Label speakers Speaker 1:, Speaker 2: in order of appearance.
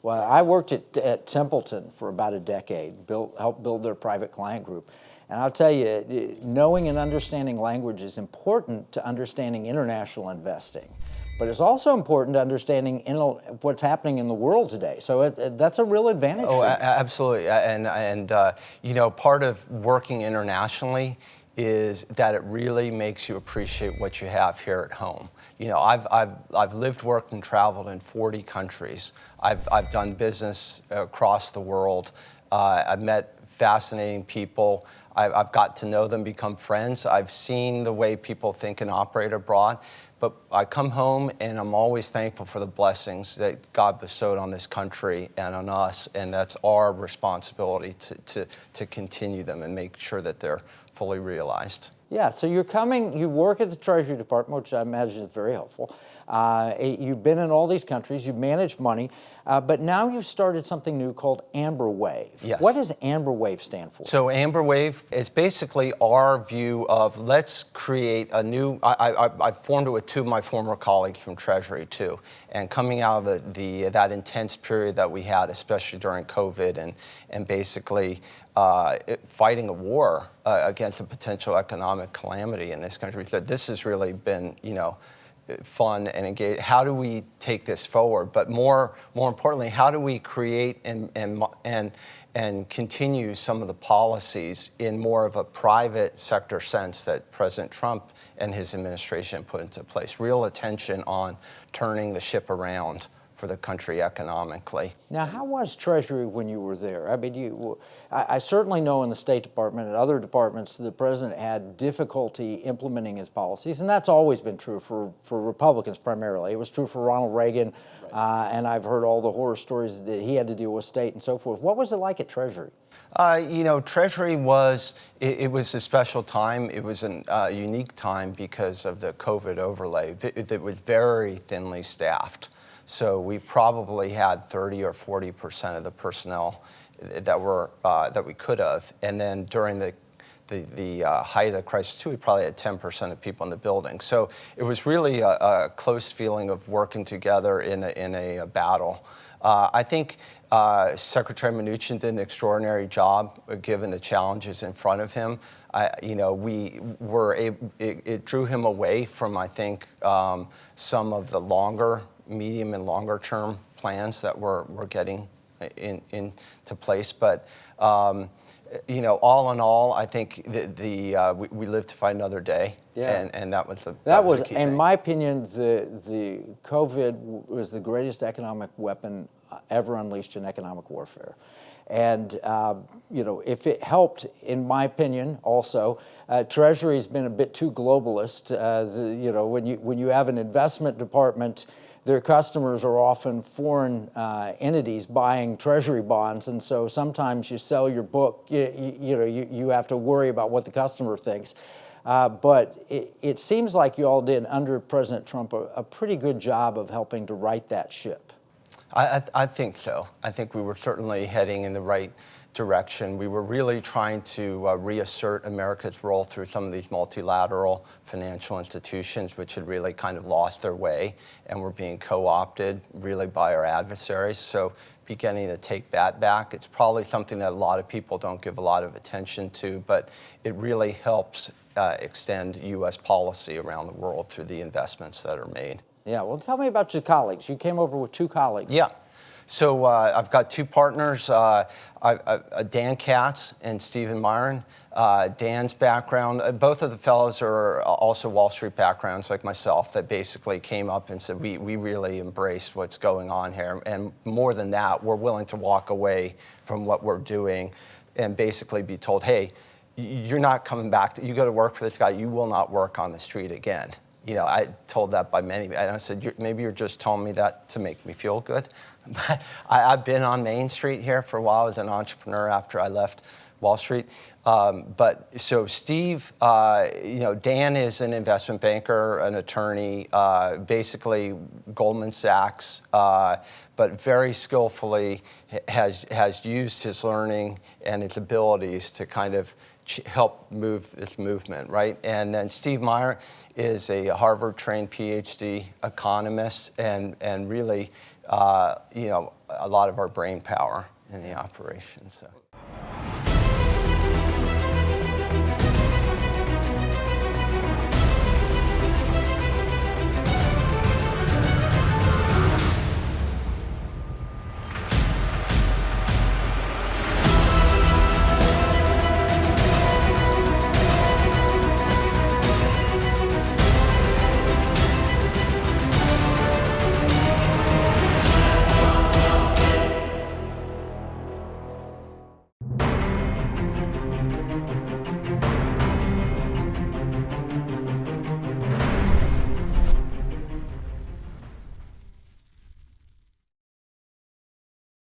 Speaker 1: Well, I worked at Templeton for about a decade, helped build their private client group. And I'll tell you, knowing and understanding language is important to understanding international investing. But it's also important to understanding what's happening in the world today. So that's a real advantage.
Speaker 2: Oh, absolutely. And part of working internationally is that it really makes you appreciate what you have here at home. I've lived, worked, and traveled in 40 countries. I've done business across the world. I've met fascinating people. I've got to know them, become friends. I've seen the way people think and operate abroad. But I come home and I'm always thankful for the blessings that God bestowed on this country and on us, and that's our responsibility to continue them and make sure that they're fully realized.
Speaker 1: Yeah, so you work at the Treasury Department, which I imagine is very helpful. You've been in all these countries, you've managed money, but now you've started something new called Amberwave.
Speaker 2: Yes.
Speaker 1: What does Amberwave stand for?
Speaker 2: So Amberwave is basically our view of let's create a new, I formed it with two of my former colleagues from Treasury too, and coming out of that intense period that we had, especially during COVID and basically fighting a war against a potential economic calamity in this country. So this has really been, fun and engaged. How do we take this forward? But more importantly, how do we create and continue some of the policies in more of a private sector sense that President Trump and his administration put into place? Real attention on turning the ship around for the country economically.
Speaker 1: Now, how was Treasury when you were there? I mean, I certainly know in the State Department and other departments the president had difficulty implementing his policies, and that's always been true for Republicans primarily. It was true for Ronald Reagan, right. And I've heard all the horror stories that he had to deal with state and so forth. What was it like at Treasury?
Speaker 2: Treasury was a special time. It was a unique time because of the COVID overlay. It was very thinly staffed. So we probably had 30 or 40% of the personnel that we could have. And then during the height of the crisis too, we probably had 10% of people in the building. So it was really a close feeling of working together in a battle. I think Secretary Mnuchin did an extraordinary job given the challenges in front of him. It drew him away from, I think, some of the medium and longer term plans that we're getting into place. But all in all, I think we lived to fight another day. Yeah. And that was the key thing.
Speaker 1: In my opinion, the COVID was the greatest economic weapon ever unleashed in economic warfare. And, if it helped, in my opinion, also, Treasury's been a bit too globalist. When you have an investment department, their customers are often foreign entities buying Treasury bonds, and so sometimes you sell your book, you have to worry about what the customer thinks. But it seems like you all did, under President Trump, a pretty good job of helping to right that ship.
Speaker 2: I think so. I think we were certainly heading in the right direction. We were really trying to reassert America's role through some of these multilateral financial institutions, which had really kind of lost their way and were being co-opted really by our adversaries. So beginning to take that back. It's probably something that a lot of people don't give a lot of attention to, but it really helps extend U.S. policy around the world through the investments that are made.
Speaker 1: Yeah, well, tell me about your colleagues. You came over with two colleagues.
Speaker 2: Yeah. So I've got two partners, Dan Katz and Stephen Myron. Dan's background, both of the fellows are also Wall Street backgrounds like myself that basically came up and said, we really embrace what's going on here. And more than that, we're willing to walk away from what we're doing and basically be told, hey, you're not coming back. You go to work for this guy, you will not work on the street again. I told that by many, and I said, maybe you're just telling me that to make me feel good. But I've been on Main Street here for a while as an entrepreneur after I left Wall Street. But so Steve, Dan is an investment banker, an attorney, basically Goldman Sachs, but very skillfully has used his learning and his abilities to kind of help move this movement, right? And then Steve Meyer is a Harvard-trained PhD economist and really, a lot of our brain power in the operation. So.